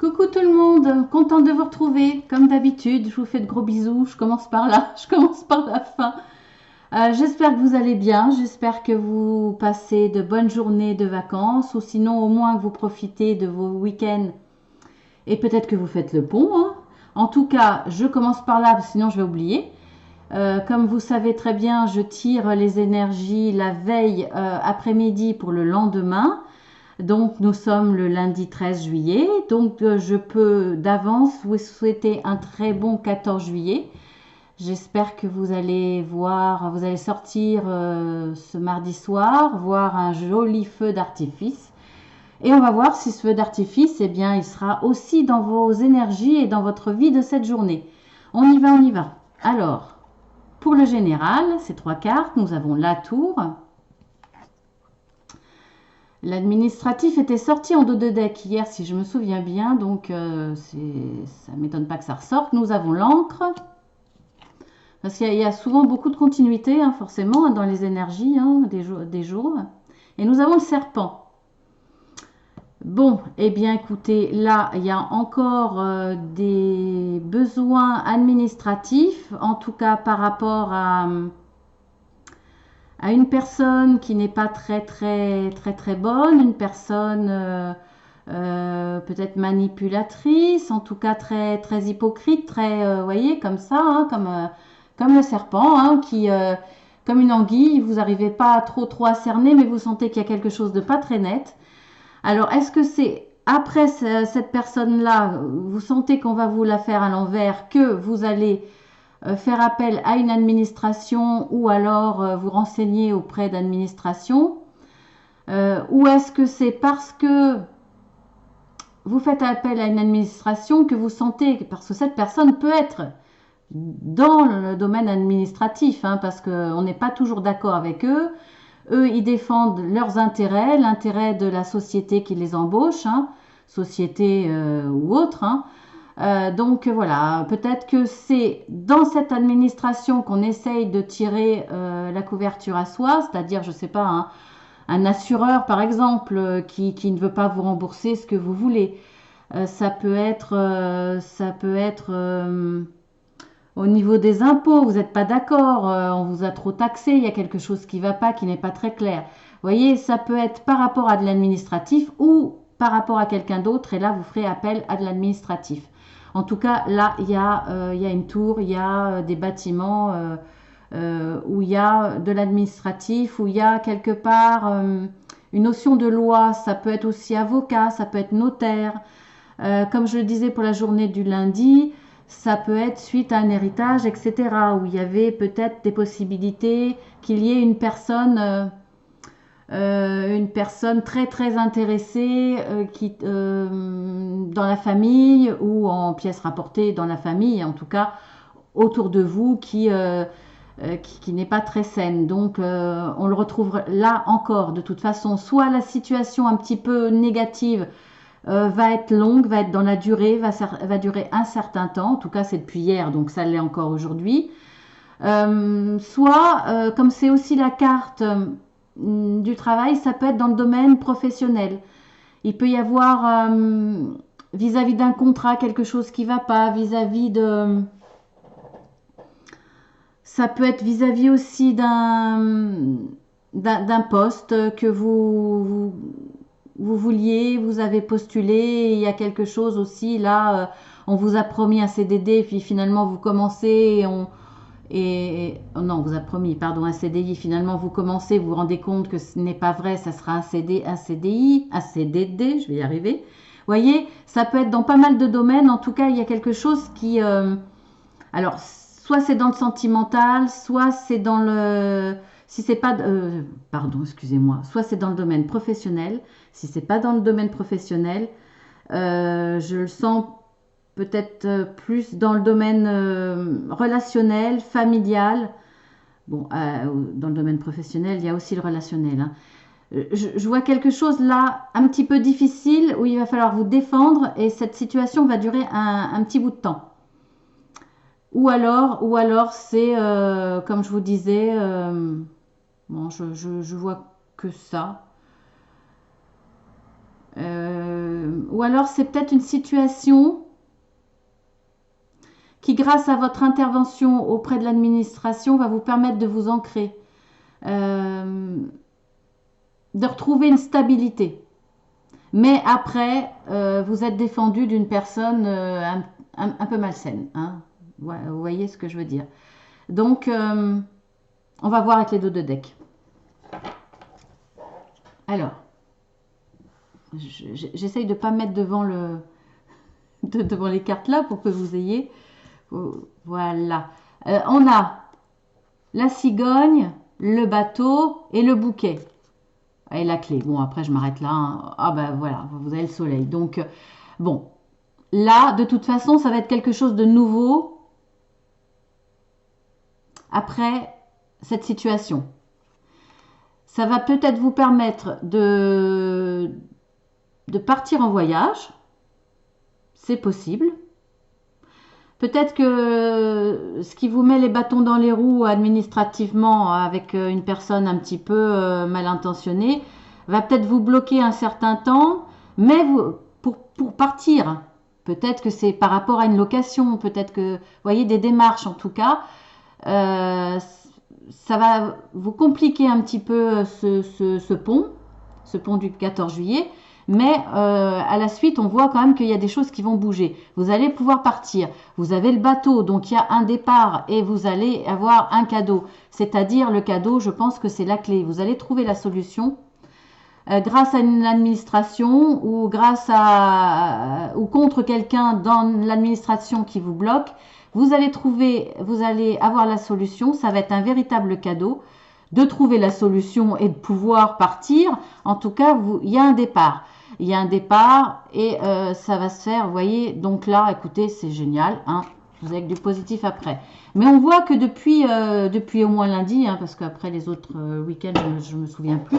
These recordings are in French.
Coucou tout le monde, contente de vous retrouver. Comme d'habitude, je vous fais de gros bisous. Je commence par là, je commence par la fin. J'espère que vous allez bien, j'espère que vous passez de bonnes journées de vacances ou sinon au moins que vous profitez de vos week-ends et peut-être que vous faites le pont, hein. En tout cas, je commence par là, sinon je vais oublier. Comme vous savez très bien, je tire les énergies la veille après-midi pour le lendemain. Donc nous sommes le lundi 13 juillet, donc je peux d'avance vous souhaiter un très bon 14 juillet. J'espère que vous allez voir, vous allez sortir ce mardi soir, voir un joli feu d'artifice. Et on va voir si ce feu d'artifice, eh bien, il sera aussi dans vos énergies et dans votre vie de cette journée. On y va, on y va. Alors, pour le général, ces trois cartes, nous avons la tour. L'administratif était sorti en dos de deck hier, si je me souviens bien, donc ça ne m'étonne pas que ça ressorte. Nous avons l'encre, parce qu'il y a souvent beaucoup de continuité, hein, forcément, hein, dans les énergies hein, des jours. Et nous avons le serpent. Bon, eh bien écoutez, là, il y a encore des besoins administratifs, en tout cas par rapport à une personne qui n'est pas très bonne, une personne peut-être manipulatrice, en tout cas très hypocrite, vous voyez, comme ça, hein, comme le serpent, hein, qui, comme une anguille, vous n'arrivez pas trop à cerner, mais vous sentez qu'il y a quelque chose de pas très net. Alors, est-ce que c'est après cette personne-là, vous sentez qu'on va vous la faire à l'envers, que vous allez faire appel à une administration ou alors vous renseigner auprès d'administration, ou est-ce que c'est parce que vous faites appel à une administration que vous sentez, parce que cette personne peut être dans le domaine administratif, hein, parce qu'on n'est pas toujours d'accord avec eux. Eux, ils défendent leurs intérêts, l'intérêt de la société qui les embauche, hein, société ou autre, hein. Donc voilà, peut-être que c'est dans cette administration qu'on essaye de tirer la couverture à soi, c'est-à-dire, je ne sais pas, hein, un assureur par exemple qui ne veut pas vous rembourser ce que vous voulez. Ça peut être au niveau des impôts, vous n'êtes pas d'accord, on vous a trop taxé, il y a quelque chose qui ne va pas, qui n'est pas très clair. Vous voyez, ça peut être par rapport à de l'administratif ou par rapport à quelqu'un d'autre, et là, vous ferez appel à de l'administratif. En tout cas, là, il y a une tour, il y a des bâtiments où il y a de l'administratif, où il y a quelque part une notion de loi. Ça peut être aussi avocat, ça peut être notaire. Comme je le disais pour la journée du lundi, ça peut être suite à un héritage, etc., où il y avait peut-être des possibilités qu'il y ait une personne très intéressée dans la famille ou en pièces rapportées dans la famille, en tout cas autour de vous, qui n'est pas très saine. Donc on le retrouve là encore, de toute façon, soit la situation un petit peu négative va être longue, va être dans la durée, va durer un certain temps, en tout cas c'est depuis hier, donc ça l'est encore aujourd'hui. Soit, comme c'est aussi la carte du travail, ça peut être dans le domaine professionnel. Il peut y avoir vis-à-vis d'un contrat quelque chose qui ne va pas, vis-à-vis de... Ça peut être vis-à-vis aussi d'un poste que vous vouliez, vous avez postulé, il y a quelque chose aussi, là, on vous a promis un CDD, puis finalement vous commencez non, on vous a promis, pardon, un CDI, finalement vous commencez, vous vous rendez compte que ce n'est pas vrai, ça sera un CDI, un CDD, je vais y arriver. Vous voyez, ça peut être dans pas mal de domaines, en tout cas, il y a quelque chose qui... alors, soit c'est dans le sentimental, soit c'est dans le... Si c'est pas... pardon, excusez-moi. Soit c'est dans le domaine professionnel. Si c'est pas dans le domaine professionnel, je le sens peut-être plus dans le domaine relationnel, familial. Bon, dans le domaine professionnel, il y a aussi le relationnel, hein. Je vois quelque chose là, un petit peu difficile, où il va falloir vous défendre et cette situation va durer un petit bout de temps. Ou alors c'est, comme je vous disais, bon, je vois que ça. ou alors c'est peut-être une situation qui, grâce à votre intervention auprès de l'administration, va vous permettre de vous ancrer, de retrouver une stabilité. Mais après, vous êtes défendu d'une personne un peu malsaine. Hein. Ouais, vous voyez ce que je veux dire. Donc, on va voir avec les dos de deck. Alors, j'essaye de ne pas mettre devant, devant les cartes là pour que vous ayez... Voilà. On a la cigogne, le bateau et le bouquet. Et la clé. Bon, après, je m'arrête là. Hein. Ah ben voilà, vous avez le soleil. Donc, bon. Là, de toute façon, ça va être quelque chose de nouveau après cette situation. Ça va peut-être vous permettre de partir en voyage. C'est possible. Peut-être que ce qui vous met les bâtons dans les roues administrativement avec une personne un petit peu mal intentionnée va peut-être vous bloquer un certain temps, mais pour partir, peut-être que c'est par rapport à une location, peut-être que, vous voyez, des démarches en tout cas, ça va vous compliquer un petit peu ce pont du 14 juillet. Mais à la suite, on voit quand même qu'il y a des choses qui vont bouger. Vous allez pouvoir partir. Vous avez le bateau, donc il y a un départ et vous allez avoir un cadeau. C'est-à-dire le cadeau, je pense que c'est la clé. Vous allez trouver la solution grâce à une administration ou grâce à ou contre quelqu'un dans l'administration qui vous bloque. Vous allez avoir la solution. Ça va être un véritable cadeau de trouver la solution et de pouvoir partir. En tout cas, il y a un départ. Il y a un départ et ça va se faire, vous voyez. Donc là, écoutez, c'est génial. Hein, vous avez du positif après. Mais on voit que depuis au moins lundi, hein, parce qu'après les autres week-ends, je ne me souviens plus,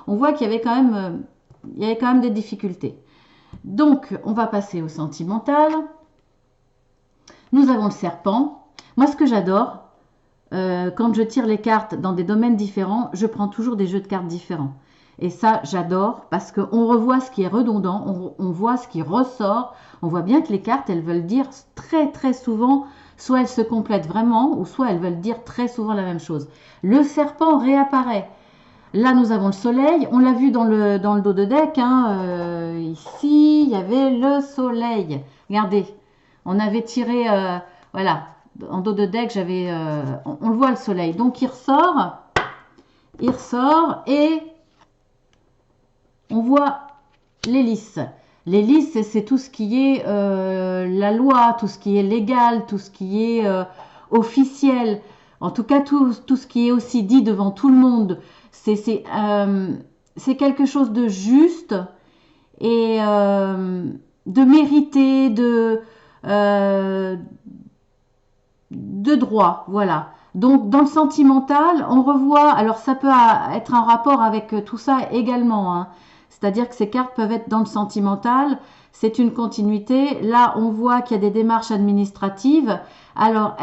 on voit qu'il y avait quand même des difficultés. Donc, on va passer au sentimental. Nous avons le serpent. Moi, ce que j'adore, quand je tire les cartes dans des domaines différents, je prends toujours des jeux de cartes différents. Et ça, j'adore parce qu'on revoit ce qui est redondant, on voit ce qui ressort. On voit bien que les cartes, elles veulent dire très très souvent, soit elles se complètent vraiment, ou soit elles veulent dire très souvent la même chose. Le serpent réapparaît. Là, nous avons le soleil. On l'a vu dans le dos de deck. Hein, ici, il y avait le soleil. Regardez, on avait tiré, voilà, en dos de deck, on le voit le soleil. Donc, il ressort et on voit l'hélice. L'hélice, c'est tout ce qui est la loi, tout ce qui est légal, tout ce qui est officiel. En tout cas, tout ce qui est aussi dit devant tout le monde. C'est quelque chose de juste et de mérité, de droit. Voilà. Donc, dans le sentimental, on revoit, alors ça peut être en rapport avec tout ça également, hein. C'est-à-dire que ces cartes peuvent être dans le sentimental, c'est une continuité. Là, on voit qu'il y a des démarches administratives. Alors,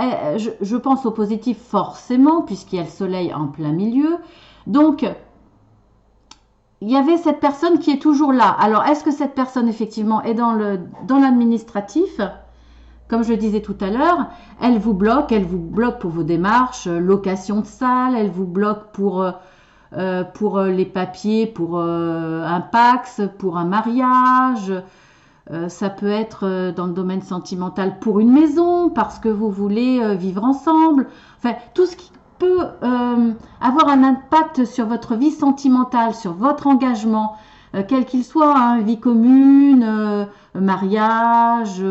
je pense au positif forcément, puisqu'il y a le soleil en plein milieu. Donc, il y avait cette personne qui est toujours là. Alors, est-ce que cette personne, effectivement, est dans l'administratif ? Comme je le disais tout à l'heure, elle vous bloque pour vos démarches, location de salle, elle vous bloque pour les papiers, pour un Pacs, pour un mariage. Ça peut être dans le domaine sentimental pour une maison, parce que vous voulez vivre ensemble. Enfin, tout ce qui peut avoir un impact sur votre vie sentimentale, sur votre engagement, quel qu'il soit, hein, vie commune, mariage,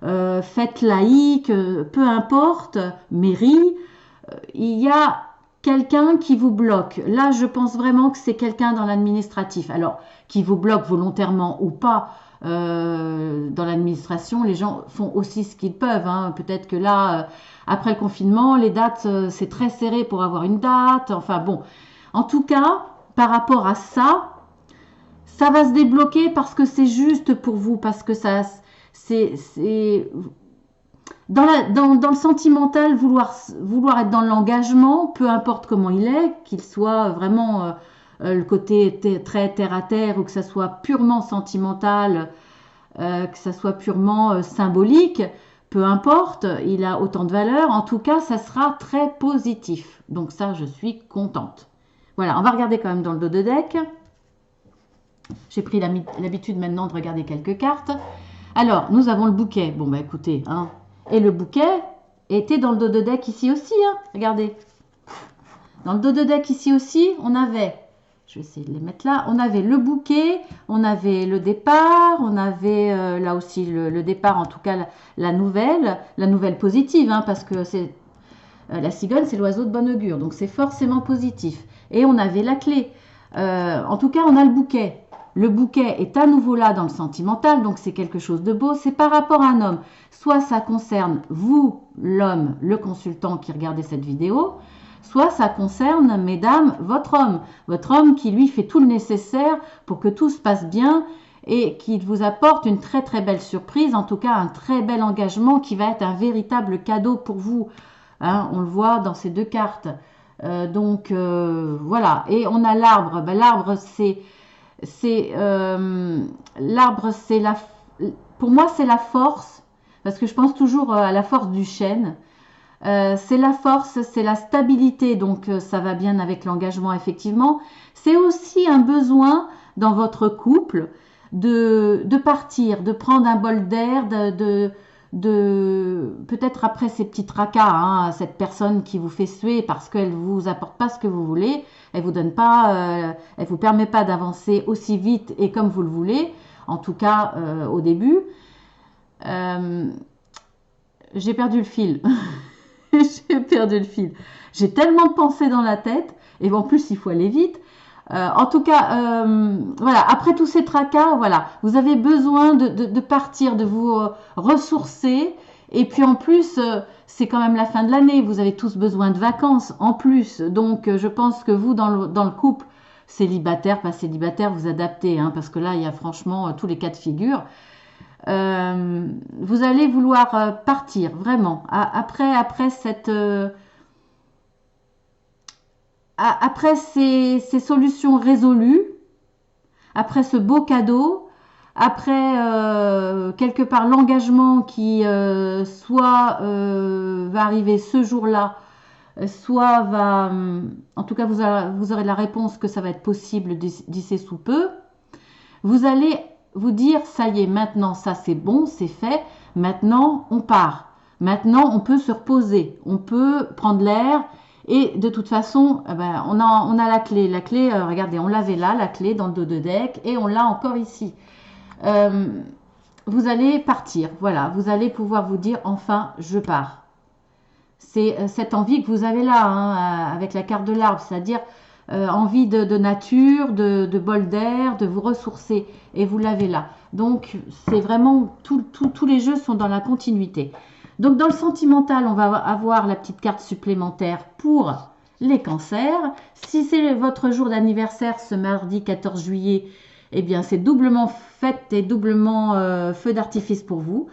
fête laïque, peu importe, mairie, il y a quelqu'un qui vous bloque. Là, je pense vraiment que c'est quelqu'un dans l'administratif. Alors, qui vous bloque volontairement ou pas, dans l'administration, les gens font aussi ce qu'ils peuvent. Hein. Peut-être que là, après le confinement, les dates, c'est très serré pour avoir une date. Enfin bon, en tout cas, par rapport à ça, ça va se débloquer parce que c'est juste pour vous, parce que ça, c'est dans le sentimental, vouloir être dans l'engagement, peu importe comment il est, qu'il soit vraiment le côté très terre à terre ou que ça soit purement sentimental, que ça soit purement symbolique, peu importe, il a autant de valeur. En tout cas, ça sera très positif. Donc ça, je suis contente. Voilà, on va regarder quand même dans le dos de deck. J'ai pris l'habitude maintenant de regarder quelques cartes. Alors, nous avons le bouquet. Bon, bah écoutez, hein. Et le bouquet était dans le dos de deck ici aussi, hein. Regardez. Dans le dos de deck ici aussi, on avait, je vais essayer de les mettre là, on avait le bouquet, on avait le départ, on avait là aussi le départ, en tout cas la nouvelle positive, hein, parce que c'est la cigogne, c'est l'oiseau de bon augure, donc c'est forcément positif. Et on avait la clé. En tout cas, on a le bouquet. Le bouquet est à nouveau là dans le sentimental, donc c'est quelque chose de beau. C'est par rapport à un homme. Soit ça concerne vous, l'homme, le consultant qui regardait cette vidéo, soit ça concerne, mesdames, votre homme qui lui fait tout le nécessaire pour que tout se passe bien et qui vous apporte une très très belle surprise, en tout cas un très bel engagement qui va être un véritable cadeau pour vous. Hein, on le voit dans ces deux cartes. Voilà. Et on a l'arbre. Ben, l'arbre, pour moi, c'est la force, parce que je pense toujours à la force du chêne. C'est la force, c'est la stabilité, donc ça va bien avec l'engagement, effectivement. C'est aussi un besoin dans votre couple de partir, de prendre un bol d'air, peut-être après ces petits tracas, hein, cette personne qui vous fait suer parce qu'elle vous apporte pas ce que vous voulez, elle vous donne pas, elle vous permet pas d'avancer aussi vite et comme vous le voulez, en tout cas au début. J'ai perdu le fil. J'ai perdu le fil. J'ai tellement de pensées dans la tête, et en plus il faut aller vite. En tout cas, voilà, après tous ces tracas, voilà, vous avez besoin de partir, de vous ressourcer. Et puis en plus, c'est quand même la fin de l'année, vous avez tous besoin de vacances en plus. Donc je pense que vous, dans le couple, célibataire, pas célibataire, vous adaptez, hein, parce que là, il y a franchement tous les cas de figure. Vous allez vouloir partir, vraiment, après cette... après ces solutions résolues, après ce beau cadeau, après quelque part l'engagement qui soit va arriver ce jour-là, soit va, en tout cas vous aurez la réponse que ça va être possible d'ici sous peu, vous allez vous dire ça y est, maintenant ça c'est bon, c'est fait, maintenant on part, maintenant on peut se reposer, on peut prendre l'air. Et de toute façon, on a la clé. La clé, regardez, on l'avait là, la clé dans le dos de deck, et on l'a encore ici. Vous allez partir, voilà. Vous allez pouvoir vous dire, enfin, je pars. C'est cette envie que vous avez là, hein, avec la carte de l'arbre, c'est-à-dire envie de nature, de bol d'air, de vous ressourcer. Et vous l'avez là. Donc, c'est vraiment, tous les jeux sont dans la continuité. Donc dans le sentimental, on va avoir la petite carte supplémentaire pour les cancers. Si c'est votre jour d'anniversaire ce mardi 14 juillet, eh bien c'est doublement fête et doublement feu d'artifice pour vous.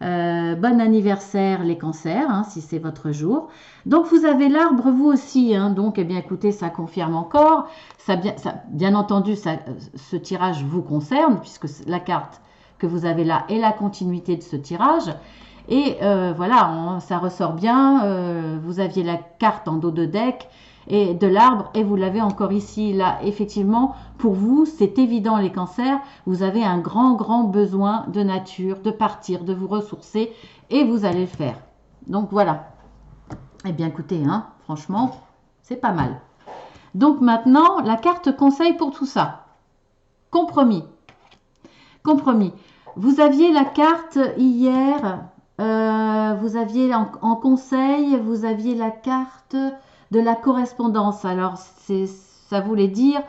Bon anniversaire les cancers, hein, si c'est votre jour. Donc vous avez l'arbre vous aussi, hein, donc eh bien écoutez, ça confirme encore. Bien entendu, ce tirage vous concerne puisque la carte que vous avez là est la continuité de ce tirage. Et voilà, ça ressort bien. Vous aviez la carte en dos de deck et de l'arbre et vous l'avez encore ici. Là, effectivement, pour vous, c'est évident les cancers. Vous avez un grand besoin de nature, de partir, de vous ressourcer et vous allez le faire. Donc voilà. Eh bien écoutez, hein, franchement, c'est pas mal. Donc maintenant, la carte conseil pour tout ça. Compromis. Compromis. Vous aviez la carte hier... vous aviez en conseil, vous aviez la carte de la correspondance. Alors, ça voulait dire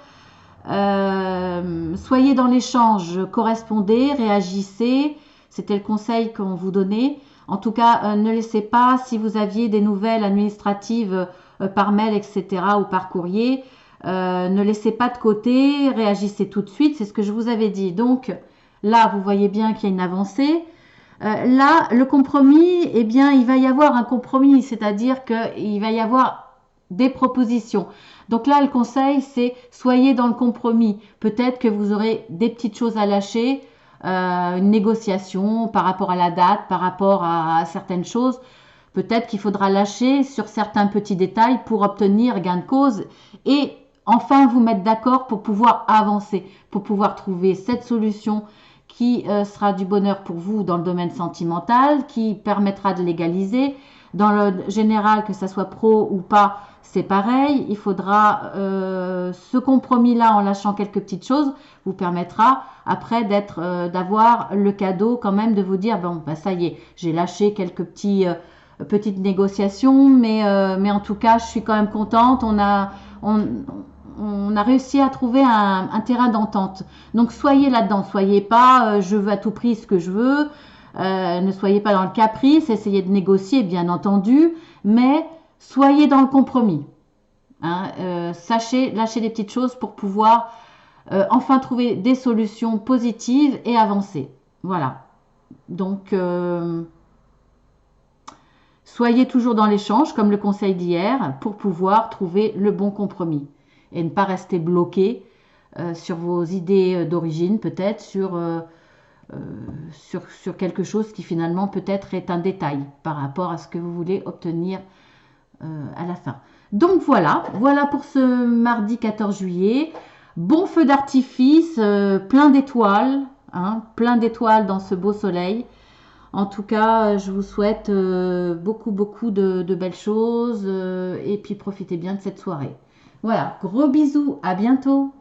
soyez dans l'échange, correspondez, réagissez. C'était le conseil qu'on vous donnait. En tout cas, ne laissez pas, si vous aviez des nouvelles administratives par mail, etc. ou par courrier, ne laissez pas de côté, réagissez tout de suite. C'est ce que je vous avais dit. Donc, là, vous voyez bien qu'il y a une avancée. Là, le compromis, eh bien, il va y avoir un compromis, c'est-à-dire qu'il va y avoir des propositions. Donc là, le conseil, c'est soyez dans le compromis. Peut-être que vous aurez des petites choses à lâcher, une négociation par rapport à la date, par rapport à certaines choses. Peut-être qu'il faudra lâcher sur certains petits détails pour obtenir gain de cause et enfin vous mettre d'accord pour pouvoir avancer, pour pouvoir trouver cette solution qui sera du bonheur pour vous dans le domaine sentimental, qui permettra de légaliser. Dans le général, que ça soit pro ou pas, c'est pareil. Il faudra ce compromis-là, en lâchant quelques petites choses, vous permettra après d'avoir le cadeau quand même de vous dire bon, bah, ça y est, j'ai lâché quelques petites négociations, mais en tout cas, je suis quand même contente. On a réussi à trouver un terrain d'entente. Donc soyez là-dedans, soyez pas je veux à tout prix ce que je veux, ne soyez pas dans le caprice, essayez de négocier bien entendu, mais soyez dans le compromis. Hein, sachez lâcher des petites choses pour pouvoir enfin trouver des solutions positives et avancer. Voilà. Donc soyez toujours dans l'échange, comme le conseil d'hier, pour pouvoir trouver le bon compromis et ne pas rester bloqué sur vos idées d'origine, peut-être sur quelque chose qui finalement peut-être est un détail par rapport à ce que vous voulez obtenir à la fin. Donc voilà pour ce mardi 14 juillet. Bon feu d'artifice, plein d'étoiles, hein, plein d'étoiles dans ce beau soleil. En tout cas, je vous souhaite beaucoup de belles choses et puis profitez bien de cette soirée. Voilà, gros bisous, à bientôt.